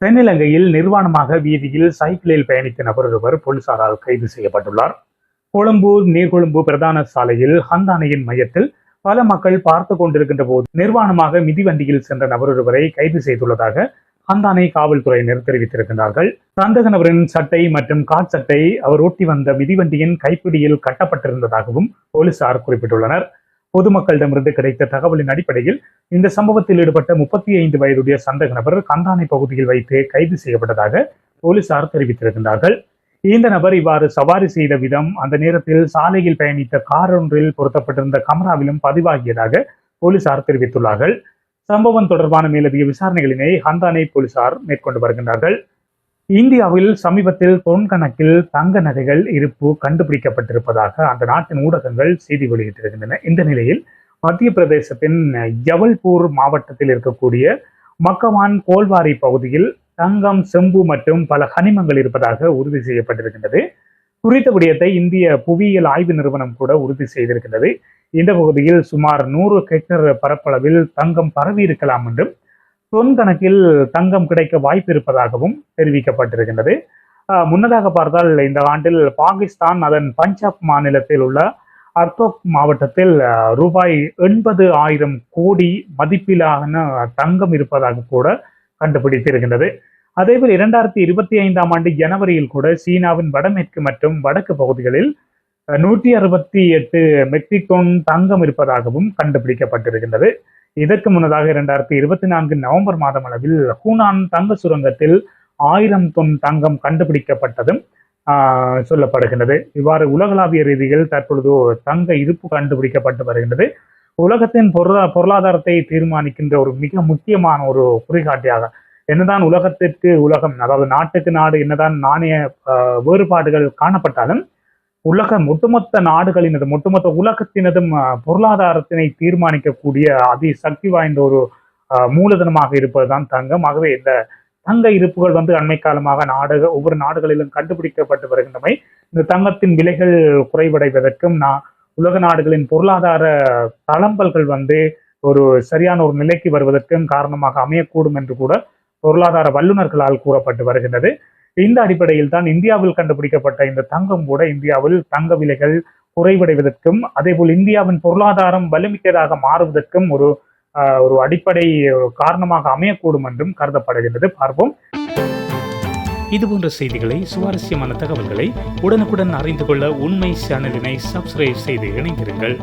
தென்னிலங்கையில் நிர்வாணமாக வீதியில் சைக்கிளில் பயணித்த நபர் ஒருவர் போலீசாரால் கைது செய்யப்பட்டுள்ளார். கொழும்பு நீர்கொழும்பு பிரதான சாலையில் ஹந்தானையின் மையத்தில் பல மக்கள் பார்த்து கொண்டிருக்கின்ற போது நிர்வாணமாக மிதிவண்டியில் சென்ற நபர் ஒருவரை கைது செய்துள்ளதாக ஹந்தானை காவல்துறையினர் தெரிவித்திருக்கிறார்கள். சந்தேக நபரின் சட்டை மற்றும் காற்சட்டை அவர் ஓட்டி வந்த மிதிவண்டியின் கைப்பிடியில் கட்டப்பட்டிருந்ததாகவும் போலீசார் குறிப்பிட்டுள்ளனர். பொதுமக்களிடமிருந்து கிடைத்த தகவலின் அடிப்படையில் இந்த சம்பவத்தில் ஈடுபட்ட 35 வயதுடைய சந்தேக நபர் கந்தானை பகுதியில் வைத்து கைது செய்யப்பட்டதாக போலீசார் தெரிவித்திருக்கின்றார்கள். இந்த நபர் இவ்வாறு சவாரி செய்த விதம் அந்த நேரத்தில் சாலையில் பயணித்த கார் ஒன்றில் பொருத்தப்பட்டிருந்த கமராவிலும் பதிவாகியதாக போலீசார் தெரிவித்துள்ளார்கள். சம்பவம் தொடர்பான மேலதிக விசாரணைகளினை ஹந்தானை போலீசார் மேற்கொண்டு வருகின்றார்கள். இந்தியாவில் சமீபத்தில் தொன் கணக்கில் தங்க நகைகள் இருப்பு கண்டுபிடிக்கப்பட்டிருப்பதாக அந்த நாட்டின் ஊடகங்கள் செய்தி வெளியிட்டிருக்கின்றன. இந்த நிலையில் மத்திய பிரதேசத்தின் ஜவல்பூர் மாவட்டத்தில் இருக்கக்கூடிய மக்கவான் கோல்வாரி பகுதியில் தங்கம், செம்பு மற்றும் பல கனிமங்கள் இருப்பதாக உறுதி செய்யப்பட்டிருக்கின்றது. குறித்த விடயத்தை இந்திய புவியியல் ஆய்வு நிறுவனம் கூட உறுதி செய்திருக்கின்றது. இந்த பகுதியில் சுமார் 100 ஹெக்டர் பரப்பளவில் தங்கம் பரவி இருக்கலாம் என்றும் தொன் கணக்கில் தங்கம் கிடைக்க வாய்ப்பு இருப்பதாகவும் தெரிவிக்கப்பட்டிருக்கின்றது. முன்னதாக பார்த்தால் இந்த ஆண்டில் பாகிஸ்தான் அதன் பஞ்சாப் மாநிலத்தில் உள்ள அர்தோக் மாவட்டத்தில் ரூபாய் 80,000 கோடி மதிப்பிலான தங்கம் இருப்பதாக கூட கண்டுபிடித்திருக்கின்றது. அதேபோல் 2025ஆம் ஆண்டு ஜனவரியில் கூட சீனாவின் வடமேற்கு மற்றும் வடக்கு பகுதிகளில் 168 மெட்ரிக் டன் தங்கம் இருப்பதாகவும் கண்டுபிடிக்கப்பட்டிருக்கின்றது. இதற்கு முன்னதாக 2024 நவம்பர் மாதம் அளவில் ஹூனான் தங்க சுரங்கத்தில் 1000 தொன் தங்கம் கண்டுபிடிக்கப்பட்டதும் சொல்லப்படுகின்றது. இவ்வாறு உலகளாவிய ரீதியில் தற்பொழுது தங்க இருப்பு கண்டுபிடிக்கப்பட்டு வருகின்றது. உலகத்தின் பொருளாதாரத்தை தீர்மானிக்கின்ற ஒரு மிக முக்கியமான ஒரு குறிகாட்டியாக என்னதான் உலகம் அதாவது நாட்டுக்கு நாடு என்னதான் நாணய வேறுபாடுகள் காணப்பட்டாலும் ஒட்டுமொத்த நாடுகளினதும் ஒட்டுமொத்த உலகத்தினதும் பொருளாதாரத்தினை தீர்மானிக்கக்கூடிய அதி சக்தி வாய்ந்த ஒரு மூலதனமாக இருப்பதுதான் தங்கம். ஆகவே இந்த தங்க இருப்புகள் அண்மை காலமாக ஒவ்வொரு நாடுகளிலும் கண்டுபிடிக்கப்பட்டு வருகின்றமை இந்த தங்கத்தின் விலைகள் குறைவடைவதற்கும் உலக நாடுகளின் பொருளாதார தளம்பல்கள் ஒரு சரியான ஒரு நிலைக்கு வருவதற்கும் காரணமாக அமையக்கூடும் என்று கூட பொருளாதார வல்லுநர்களால் கூறப்பட்டு வருகின்றது. இந்த அடிப்படையில் தான் இந்தியாவில் கண்டுபிடிக்கப்பட்ட இந்த தங்கம் கூட இந்தியாவில் தங்க விலைகள் குறைவடைவதற்கும் அதேபோல் இந்தியாவின் பொருளாதாரம் வலிமிக்கதாக மாறுவதற்கும் ஒரு அடிப்படை காரணமாக அமையக்கூடும் என்றும் கருதப்படுகின்றது. பார்ப்போம். இதுபோன்ற செய்திகளை, சுவாரஸ்யமான தகவல்களை உடனுக்குடன் அறிந்து கொள்ள உண்மை சேனலினை சப்ஸ்கிரைப் செய்து இணைந்திருங்கள்.